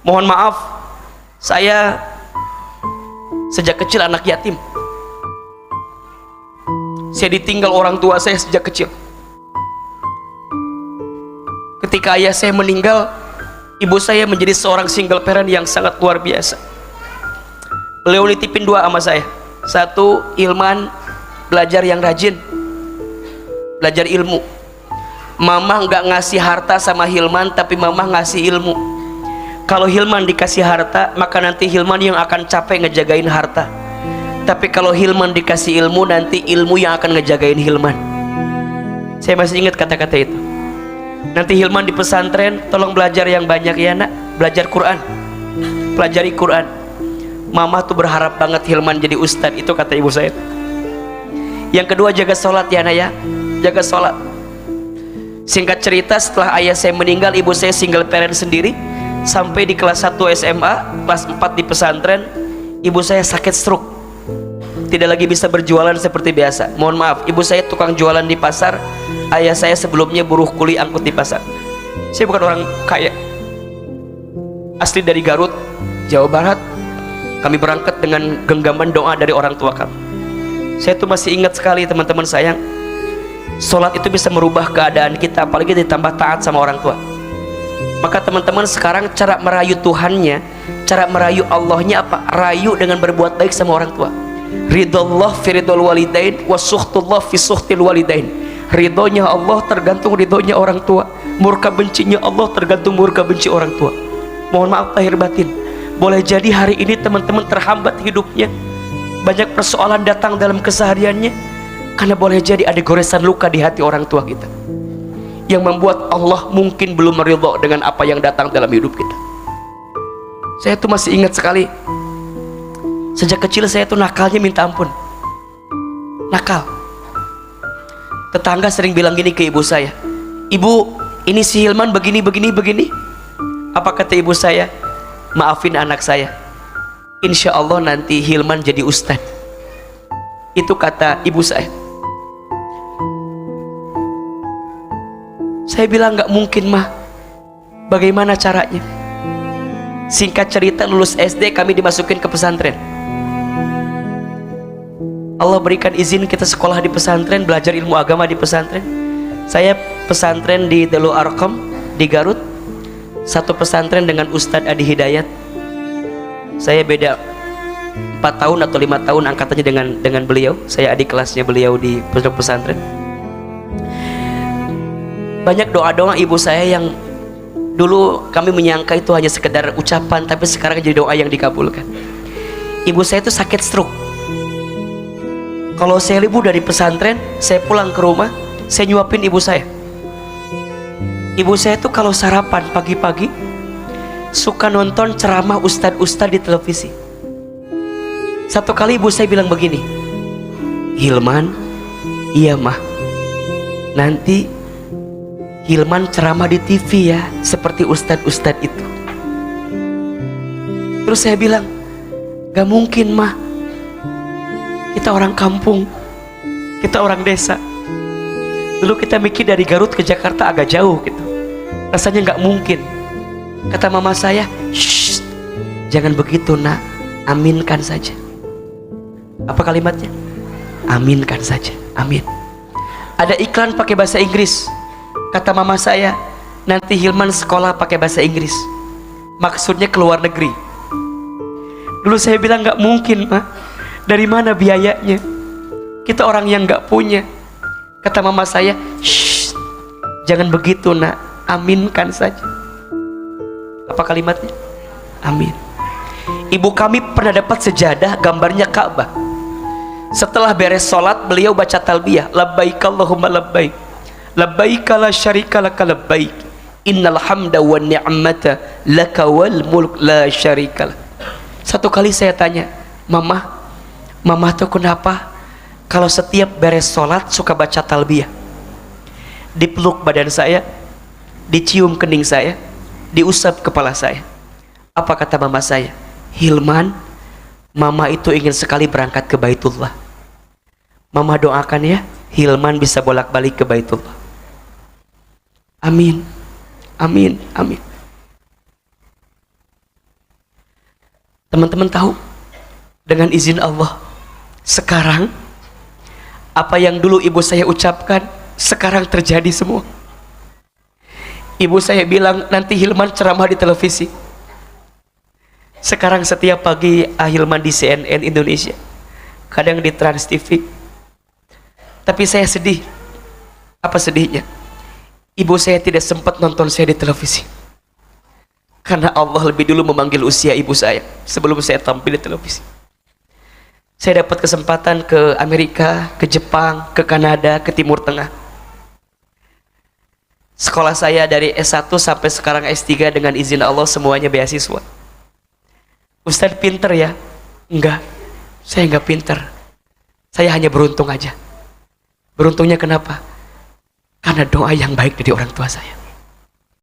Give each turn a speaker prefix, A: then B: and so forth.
A: Mohon maaf, saya sejak kecil anak yatim. Saya ditinggal orang tua saya sejak kecil. Ketika ayah saya meninggal, ibu saya menjadi seorang single parent yang sangat luar biasa. Beliau nitipin dua sama saya. Satu, Hilman belajar yang rajin, belajar ilmu. Mama nggak ngasih harta sama Hilman, tapi mama ngasih ilmu. Kalau Hilman dikasih harta, maka nanti Hilman yang akan capek ngejagain harta. Tapi kalau Hilman dikasih ilmu, nanti ilmu yang akan ngejagain Hilman. Saya masih ingat kata-kata itu. Nanti Hilman di pesantren, tolong belajar yang banyak ya nak, belajar Quran, pelajari Quran. Mama tuh berharap banget Hilman jadi ustadz, itu kata ibu saya. Yang kedua, jaga sholat ya nak ya, jaga sholat. Singkat cerita, setelah ayah saya meninggal, ibu saya single parent sendiri. Sampai di kelas 1 SMA, kelas 4 di pesantren, ibu saya sakit stroke, tidak lagi bisa berjualan seperti biasa. Mohon maaf, ibu saya tukang jualan di pasar, ayah saya sebelumnya buruh kuli angkut di pasar. Saya bukan orang kaya, asli dari Garut, Jawa Barat. Kami berangkat dengan genggaman doa dari orang tua kami. Saya tuh masih ingat sekali teman-teman sayang, sholat itu bisa merubah keadaan kita, apalagi ditambah taat sama orang tua. Maka teman-teman sekarang cara merayu Tuhannya, cara merayu Allahnya apa? Rayu dengan berbuat baik sama orang tua. Ridullah fi ridul walidain wa sukhtullah fi sukhtil walidain. Ridhonya Allah tergantung ridhonya orang tua, murka bencinya Allah tergantung murka benci orang tua. Mohon maaf lahir batin, boleh jadi hari ini teman-teman terhambat hidupnya, banyak persoalan datang dalam kesehariannya, karena boleh jadi ada goresan luka di hati orang tua kita, yang membuat Allah mungkin belum meridho dengan apa yang datang dalam hidup kita. Saya tuh masih ingat sekali, sejak kecil saya tuh nakalnya minta ampun, nakal. Tetangga sering bilang gini ke ibu saya, ibu ini si Hilman begini. Apa kata ibu saya? Maafin anak saya, insya Allah nanti Hilman jadi ustadz. Itu kata ibu saya. Saya bilang nggak mungkin mah, bagaimana caranya? Singkat cerita, lulus SD kami dimasukin ke pesantren. Allah berikan izin kita sekolah di pesantren, belajar ilmu agama di pesantren. Saya pesantren di Darul Arqam di Garut, satu pesantren dengan Ustadz Adi Hidayat. Saya beda 4 tahun atau 5 tahun angkatannya dengan beliau. Saya adik kelasnya beliau di pondok pesantren. Banyak doa-doa ibu saya yang dulu kami menyangka itu hanya sekedar ucapan, tapi sekarang jadi doa yang dikabulkan. Ibu saya itu sakit stroke. Kalau saya libur dari pesantren, saya pulang ke rumah, saya nyuapin ibu saya. Ibu saya itu kalau sarapan pagi-pagi suka nonton ceramah ustadz-ustadz di televisi. Satu kali ibu saya bilang begini, Hilman, iya mah, nanti Hilman ceramah di TV ya, seperti ustadz-ustadz itu. Terus saya bilang, gak mungkin mah, kita orang kampung, kita orang desa. Dulu kita mikir dari Garut ke Jakarta agak jauh gitu, rasanya gak mungkin. Kata mama saya, shh, jangan begitu nak, aminkan saja. Apa kalimatnya? Aminkan saja, amin. Ada iklan pakai bahasa Inggris. Kata mama saya, nanti Hilman sekolah pakai bahasa Inggris, maksudnya ke luar negeri. Dulu saya bilang gak mungkin mah, dari mana biayanya? Kita orang yang gak punya. Kata mama saya, shh, jangan begitu nak, aminkan saja. Apa kalimatnya? Amin. Ibu kami pernah dapat sejadah gambarnya Ka'bah. Setelah beres sholat, beliau baca talbiyah, labbaik Allahumma labbaik, labbaik la syarika laka labbaik, innal hamda wa ni'mata laka wal mulk la syarika lak. Satu kali saya tanya, mama tuh kenapa kalau setiap beres sholat suka baca talbiyah? Dipeluk badan saya, dicium kening saya, diusap kepala saya. Apa kata mama saya? Hilman, mama itu ingin sekali berangkat ke Baitullah. Mama doakan ya, Hilman bisa bolak-balik ke Baitullah. Amin, amin, amin. Teman-teman tahu, dengan izin Allah, sekarang apa yang dulu ibu saya ucapkan sekarang terjadi semua. Ibu saya bilang nanti Hilman ceramah di televisi. Sekarang setiap pagi Hilman di CNN Indonesia, kadang di Trans TV. Tapi saya sedih. Apa sedihnya? Ibu saya tidak sempat nonton saya di televisi, karena Allah lebih dulu memanggil usia ibu saya sebelum saya tampil di televisi. Saya dapat kesempatan ke Amerika, ke Jepang, ke Kanada, ke Timur Tengah. Sekolah saya dari S1 sampai sekarang S3 dengan izin Allah semuanya beasiswa. Ustadz pinter ya? Enggak, saya enggak pinter. Saya hanya beruntung aja. Beruntungnya kenapa? Karena doa yang baik dari orang tua saya.